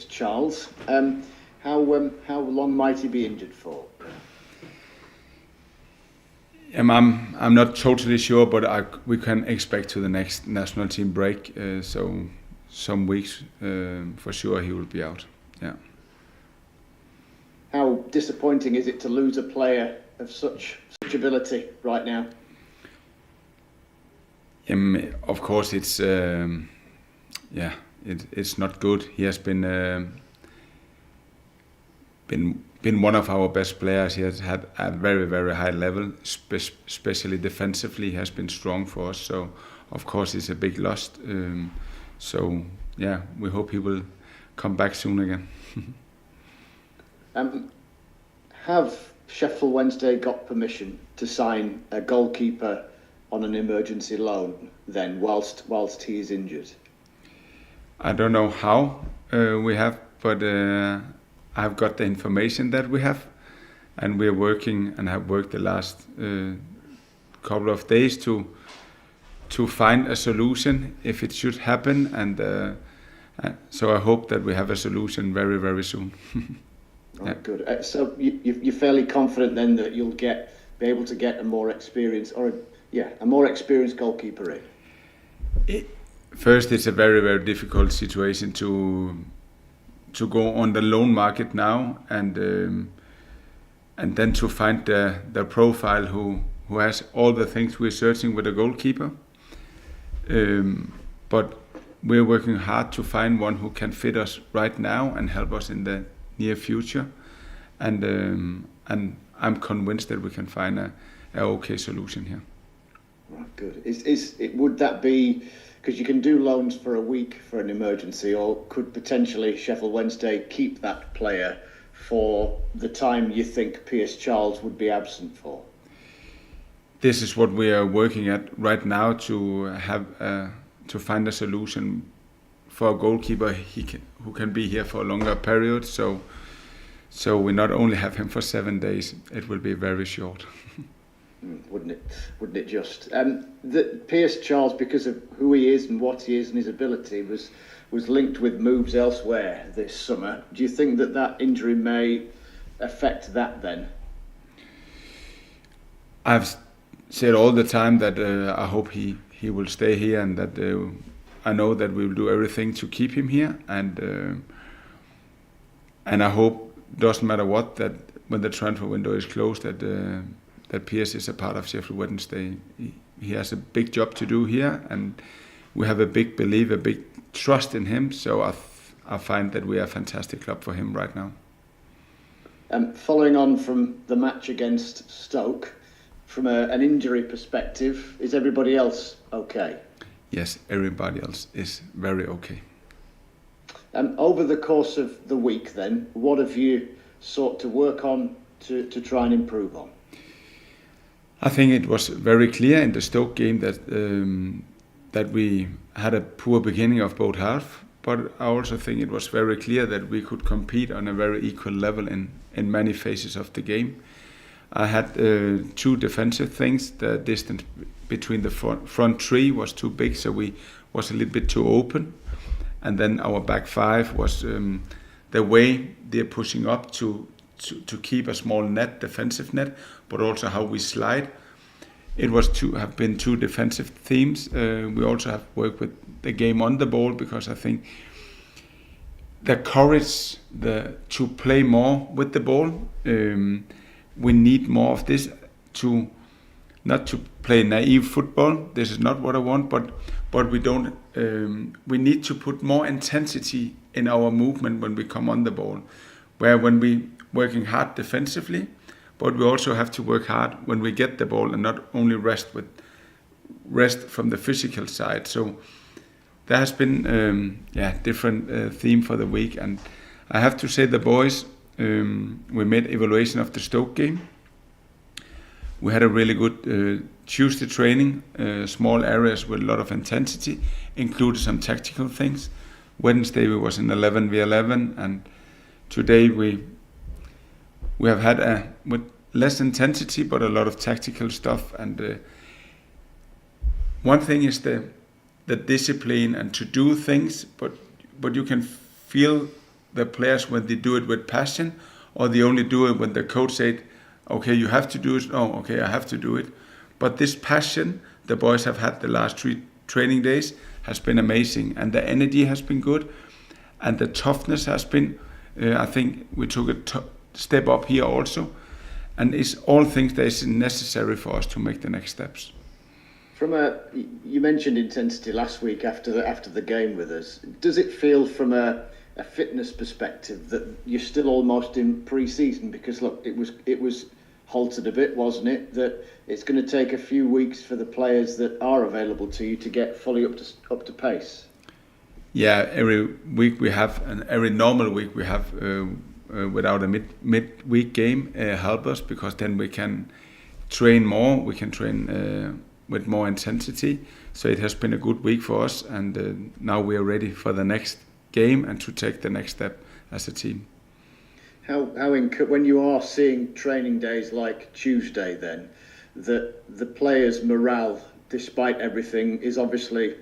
Charles. How long might he be injured for? I'm not totally sure, but we can expect to the next national team break. So some weeks for sure he will be out. Yeah. How disappointing is it to lose a player of such ability right now? Of course, it's it's not good. He has been one of our best players. He has had a very, very high level, especially defensively. He has been strong for us. So of course it's a big loss. So yeah, we hope he will come back soon again. Have Sheffield Wednesday got permission to sign a goalkeeper on an emergency loan then whilst he is injured? I don't know how we have, but I've got the information that we have, and we're working and have worked the last couple of days to find a solution if it should happen, and so I hope that we have a solution very, very soon. Oh, yeah. Good. So you're fairly confident then that you'll be able to get a more experienced goalkeeper in? First, it's a very, very difficult situation to go on the loan market now, and then to find the profile who has all the things we're searching with a goalkeeper. But we're working hard to find one who can fit us right now and help us in the near future, and I'm convinced that we can find a okay solution here. Right, good. Would that be, because you can do loans for a week for an emergency, or could potentially Sheffield Wednesday keep that player for the time you think Piers Charles would be absent for? This is what we are working at right now, to have to find a solution for a goalkeeper who can be here for a longer period. So we not only have him for 7 days, it will be very short. Wouldn't it just? Piers Charles, because of who he is and what he is and his ability, was linked with moves elsewhere this summer. Do you think that injury may affect that then? I've said all the time that I hope he will stay here, and that I know that we will do everything to keep him here, and I hope, doesn't matter what, that when the transfer window is closed, that Piers is a part of Sheffield Wednesday. He has a big job to do here, and we have a big belief, a big trust in him. So I find that we are a fantastic club for him right now. Following on from the match against Stoke, from an injury perspective, is everybody else okay? Yes, everybody else is very okay. Over the course of the week then, what have you sought to work on to try and improve on? I think it was very clear in the Stoke game that we had a poor beginning of both halves, but I also think it was very clear that we could compete on a very equal level in many phases of the game. I had two defensive things. The distance between the front three was too big, so we was a little bit too open. And then our back five was the way they're pushing up to keep a small net, defensive net, but also how we slide. It was have been two defensive themes. We also have worked with the game on the ball, because I think the courage to play more with the ball. We need more of this, not to play naive football. This is not what I want, but we don't. We need to put more intensity in our movement when we come on the ball, where when we working hard defensively, but we also have to work hard when we get the ball, and not only rest from the physical side. So there has been different theme for the week, and I have to say the boys. We made evaluation of the Stoke game. We had a really good Tuesday training, small areas with a lot of intensity, included some tactical things. Wednesday we was in 11v11, and today we have had with less intensity but a lot of tactical stuff. And one thing is the discipline and to do things, but you can feel the players when they do it with passion, or they only do it when the coach said, okay, you have to do it. Oh, okay, I have to do it. But this passion the boys have had the last 3 training days has been amazing, and the energy has been good, and the toughness has been, I think we took a step up here also, and it's all things that is necessary for us to make the next steps. You mentioned intensity last week after the game with us. Does it feel from a fitness perspective that you're still almost in pre-season? Because look, it was halted a bit, wasn't it? That it's going to take a few weeks for the players that are available to you to get fully up to pace. Yeah, every week we have, and every normal week we have without a midweek game help us, because then we can train more. We can train with more intensity. So it has been a good week for us, and now we are ready for the next game and to take the next step as a team. When you are seeing training days like Tuesday, then the players' morale, despite everything, is obviously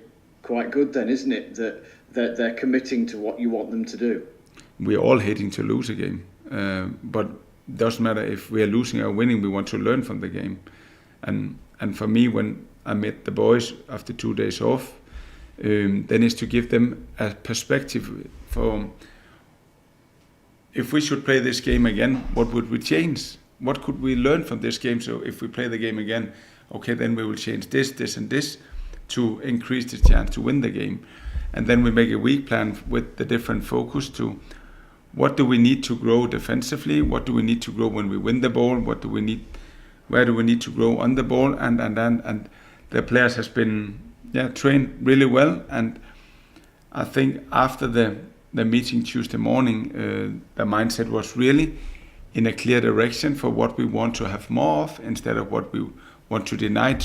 quite good. Then, isn't it? That they're committing to what you want them to do. We're all hating to lose a game, but it doesn't matter if we are losing or winning. We want to learn from the game, and for me, when I met the boys after 2 days off, then is to give them a perspective for, if we should play this game again, what would we change? What could we learn from this game? So if we play the game again, okay, then we will change this and this to increase the chance to win the game. And then we make a week plan with the different focus to what do we need to grow defensively? What do we need to grow when we win the ball? Where do we need to grow on the ball? And the players has been trained really well. And I think after the meeting Tuesday morning, the mindset was really in a clear direction for what we want to have more of instead of what we want to deny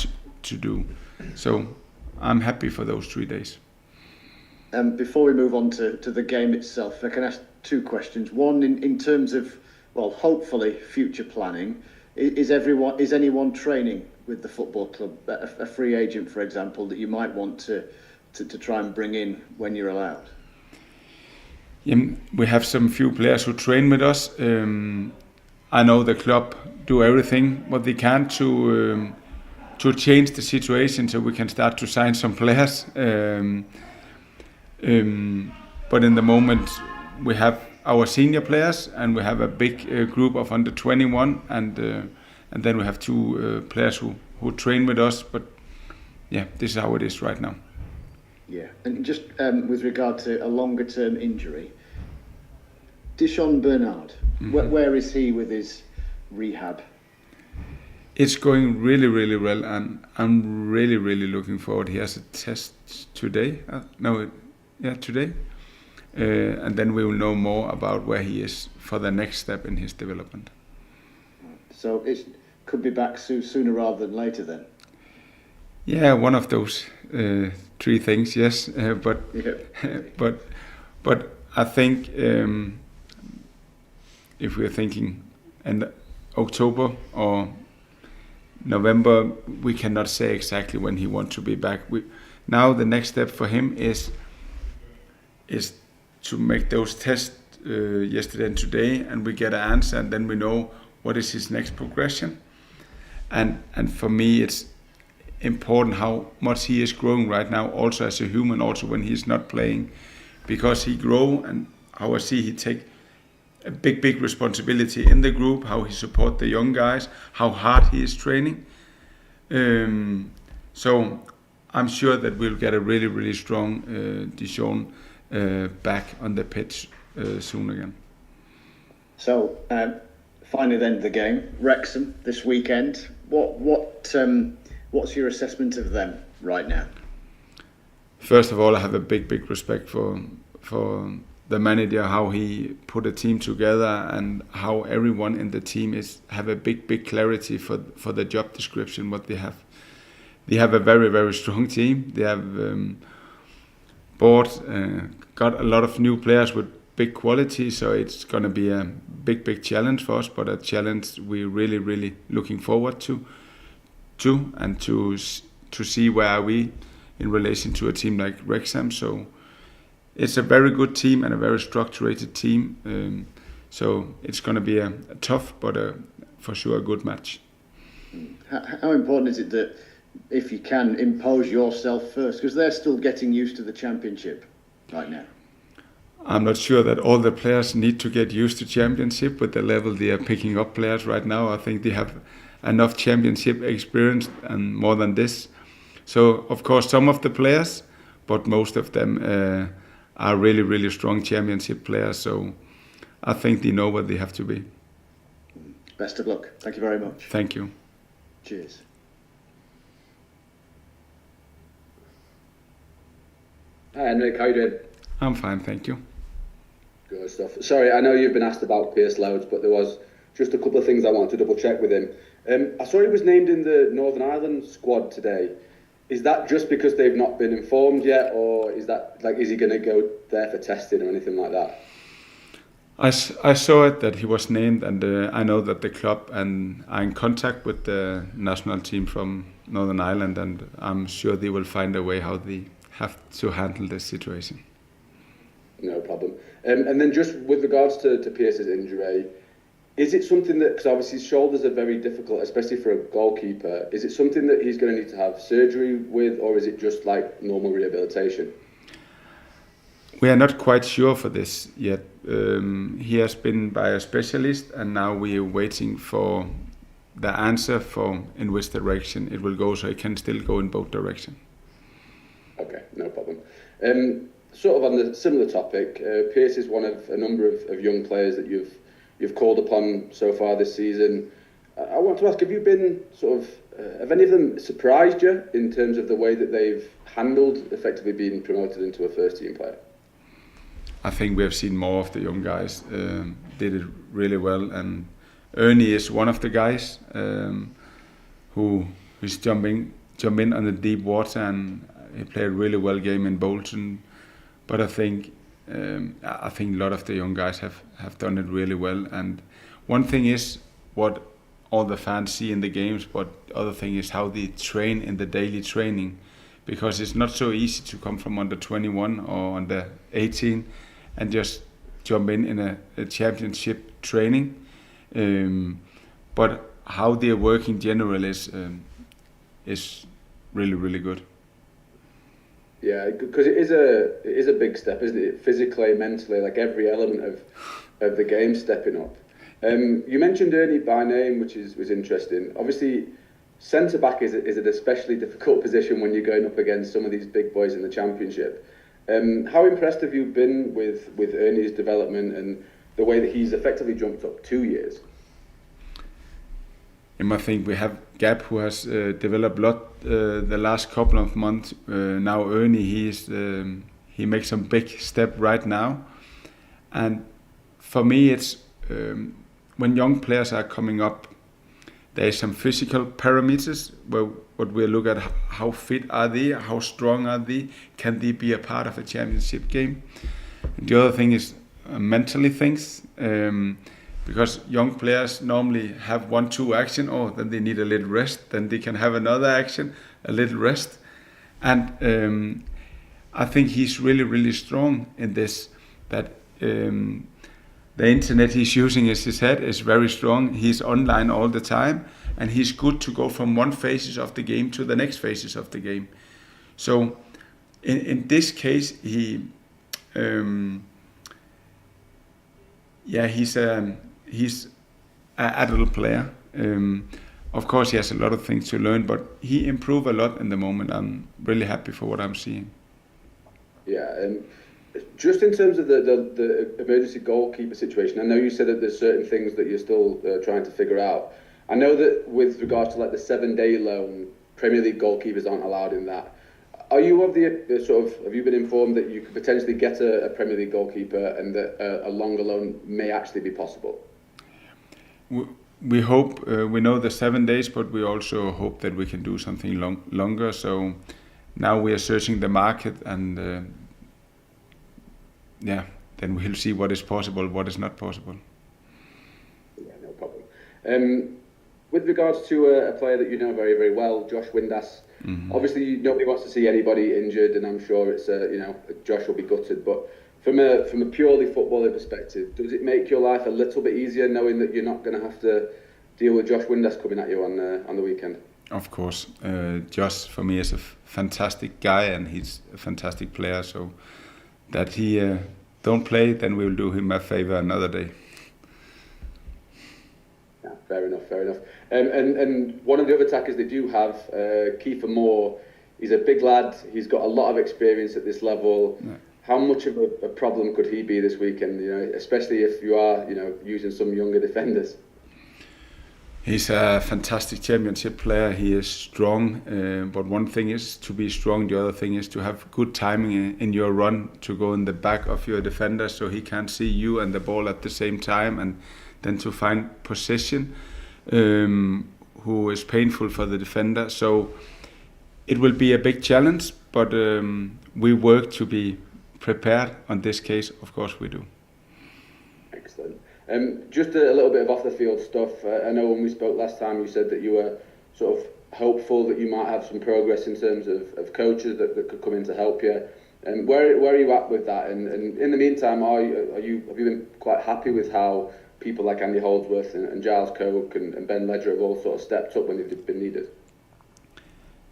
to do. So I'm happy for those 3 days. Before we move on to the game itself, I can ask 2 questions. One, in terms of, well, hopefully future planning, is anyone training with the football club, a free agent, for example, that you might want to try and bring in when you're allowed? Yeah, we have some few players who train with us. I know the club do everything what they can to change the situation so we can start to sign some players. But in the moment we have our senior players, and we have a big group of under 21, and then we have 2 players who train with us. But yeah, this is how it is right now. Yeah, and just with regard to a longer term injury, Dishon Bernard, where is he with his rehab? It's going really, really well, and I'm really, really looking forward. He has a test today. Today. And then we will know more about where he is for the next step in his development. So it could be back sooner rather than later then? Yeah, one of those 3 things, yes. But I think if we're thinking in October or November, we cannot say exactly when he wants to be back. Now the next step for him is to make those tests yesterday and today, and we get an answer, and then we know what is his next progression. And for me, it's important how much he is growing right now, also as a human, also when he's not playing, because he grow, and how I see he take a big responsibility in the group, how he support the young guys, how hard he is training. So I'm sure that we'll get a really, really strong Dijon back on the pitch soon again. So finally then the game, Wrexham this weekend. What's your assessment of them right now? First of all, I have a big respect for the manager, how he put a team together, and how everyone in the team have a big clarity for the job description what they have. They have a very strong team. They have got a lot of new players with big quality, so it's going to be a big challenge for us, but a challenge we're really looking forward to and to see where are we in relation to a team like Wrexham. So it's a very good team and a very structured team. So it's going to be a tough, but for sure a good match. How important is it that if you can impose yourself first, because they're still getting used to the Championship right now? I'm not sure that all the players need to get used to Championship with the level they are picking up players right now. I think they have enough Championship experience and more than this. So of course some of the players, but most of them are really, really strong Championship players. So I think they know what they have to be. Best of luck. Thank you very much. Thank you. Cheers. Hi Henrik, how you doing? I'm fine, thank you. Good stuff. Sorry, I know you've been asked about Pierce loads, but there was just a couple of things I wanted to double check with him. I saw he was named in the Northern Ireland squad today. Is that just because they've not been informed yet, or is that is he going to go there for testing or anything like that? I saw it that he was named, and I know that the club and are in contact with the national team from Northern Ireland, and I'm sure they will find a way how they have to handle this situation. No problem. And then just with regards to Pierce's injury, is it something that, because obviously his shoulders are very difficult, especially for a goalkeeper, is it something that he's going to need to have surgery with, or is it just like normal rehabilitation? We are not quite sure for this yet. He has been by a specialist, and now we are waiting for the answer for in which direction it will go, so it can still go in both directions. Okay, no problem. Sort of on the similar topic, Pierce is one of a number of young players that you've called upon so far this season. I want to ask, have you been have any of them surprised you in terms of the way that they've handled effectively being promoted into a first team player? I think we have seen more of the young guys did it really well, and Ernie is one of the guys who is jumping on the deep water, and he played a really well game in Bolton. But I think a lot of the young guys have done it really well. And one thing is what all the fans see in the games, but the other thing is how they train in the daily training, because it's not so easy to come from under 21 or under 18 and just jump in a championship training. But how they're working generally is really, really good. Yeah, because it is a big step, isn't it? Physically, mentally, like every element of the game stepping up. You mentioned Ernie by name, which was interesting. Obviously, centre back is an especially difficult position when you're going up against some of these big boys in the Championship. How impressed have you been with Ernie's development and the way that he's effectively jumped up 2 years? I think we have Gab, who has developed a lot the last couple of months. Now Ernie, he makes some big step right now. And for me, it's when young players are coming up, there is some physical parameters where what we look at: how fit are they, how strong are they, can they be a part of a championship game. And the other thing is mentally things. Because young players normally have 1-2 action, then they need a little rest, then they can have another action, a little rest. And I think he's really, really strong in this, that the internet he's using in his head is very strong. He's online all the time, and he's good to go from one phases of the game to the next phases of the game. So in this case, he's an adult player. Of course, he has a lot of things to learn, but he improved a lot in the moment. I'm really happy for what I'm seeing. Yeah, and just in terms of the emergency goalkeeper situation, I know you said that there's certain things that you're still trying to figure out. I know that with regards to like the 7-day loan, Premier League goalkeepers aren't allowed in that. Are you of the have you been informed that you could potentially get a Premier League goalkeeper and that a longer loan may actually be possible? We hope, we know the 7 days, but we also hope that we can do something longer. So now we are searching the market, and then we'll see what is possible, what is not possible. Yeah, no problem. with regards to a player that you know very, very well, Josh Windass. Obviously, nobody wants to see anybody injured, and I'm sure it's Josh will be gutted. But from a purely footballing perspective, does it make your life a little bit easier knowing that you're not going to have to deal with Josh Windass coming at you on the weekend? Of course, Josh for me is a fantastic guy, and he's a fantastic player. So that he don't play, then we will do him a favor another day. Yeah, fair enough. And one of the other attackers they do have, Kiefer Moore, he's a big lad. He's got a lot of experience at this level. Yeah. How much of a problem could he be this weekend? Especially if you are, using some younger defenders. He's a fantastic championship player. He is strong, but one thing is to be strong. The other thing is to have good timing in your run, to go in the back of your defender so he can't see you and the ball at the same time, and then to find position, who is painful for the defender. So it will be a big challenge, but we work to be prepared. On this case, of course, we do. Excellent. Just a little bit of off-the-field stuff. I know when we spoke last time, you said that you were sort of hopeful that you might have some progress in terms of coaches that could come in to help you. Where are you at with that? And in the meantime, have you been quite happy with how people like Andy Holdsworth and Giles Coke and Ben Ledger have all sort of stepped up when they've been needed?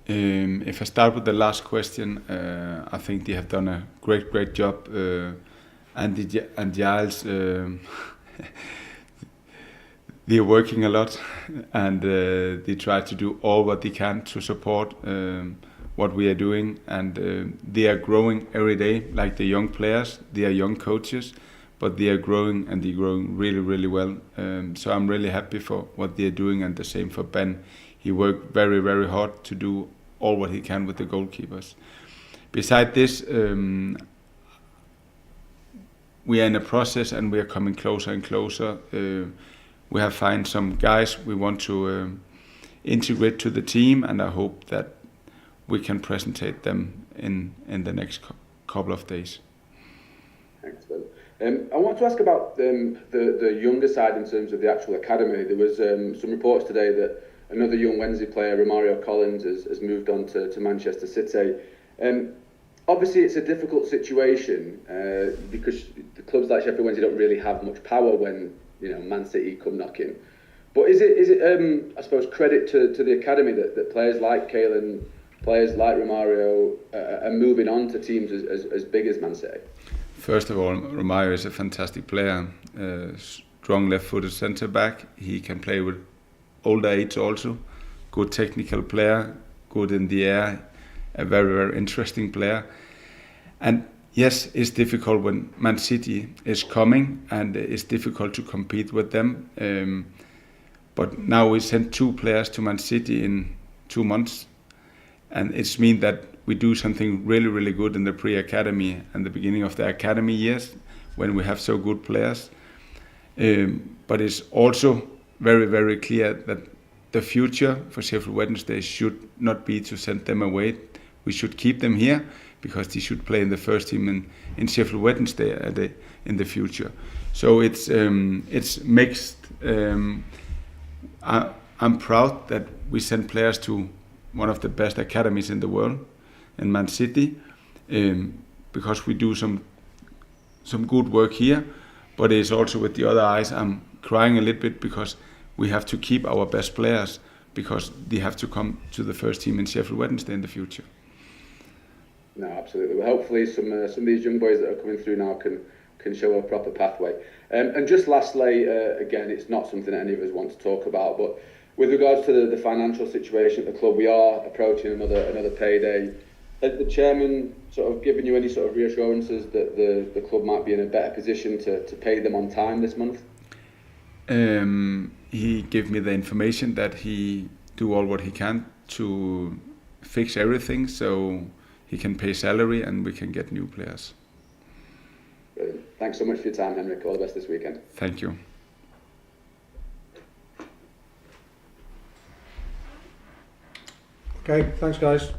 If I start with the last question, I think they have done a great job. Andy and Giles, they're working a lot, and they try to do all what they can to support what we are doing, and they are growing every day, like the young players. They are young coaches, but they are growing, and they're growing really well. So I'm really happy for what they're doing, and the same for Ben. He worked very hard to do all what he can with the goalkeepers. Beside this, we are in a process, and we are coming closer and closer. We have found some guys we want to integrate to the team, and I hope that we can presentate them in the next couple of days. Excellent. I want to ask about the younger side in terms of the actual academy. There was some reports today that another young Wednesday player, Romario Collins, has moved on to Manchester City. Obviously, it's a difficult situation because the clubs like Sheffield Wednesday don't really have much power when Man City come knocking. But is it I suppose credit to the academy that players like Kalen, players like Romario are moving on to teams as big as Man City? First of all, Romario is a fantastic player, strong left-footed centre back. He can play with older age also. Good technical player, good in the air. A very interesting player. And yes, it's difficult when Man City is coming, and it's difficult to compete with them. But now we sent 2 players to Man City in 2 months, and it's mean that we do something really good in the pre-academy and the beginning of the academy years when we have so good players. But it's also very clear that the future for Sheffield Wednesday should not be to send them away. We should keep them here because they should play in the first team in Sheffield Wednesday in the future. So it's mixed. I'm proud that we send players to one of the best academies in the world, in Man City, because we do some good work here. But it's also with the other eyes. I'm crying a little bit because we have to keep our best players because they have to come to the first team in Sheffield Wednesday in the future. No, absolutely. Well, hopefully some of these young boys that are coming through now can show a proper pathway. And just lastly, again, it's not something that any of us want to talk about, but with regards to the financial situation at the club, we are approaching another payday. Has the chairman sort of given you any sort of reassurances that the club might be in a better position to pay them on time this month? He gave me the information that he do all what he can to fix everything so he can pay salary and we can get new players. Brilliant. Thanks so much for your time, Henrik. All the best this weekend. Thank you. Okay, thanks guys.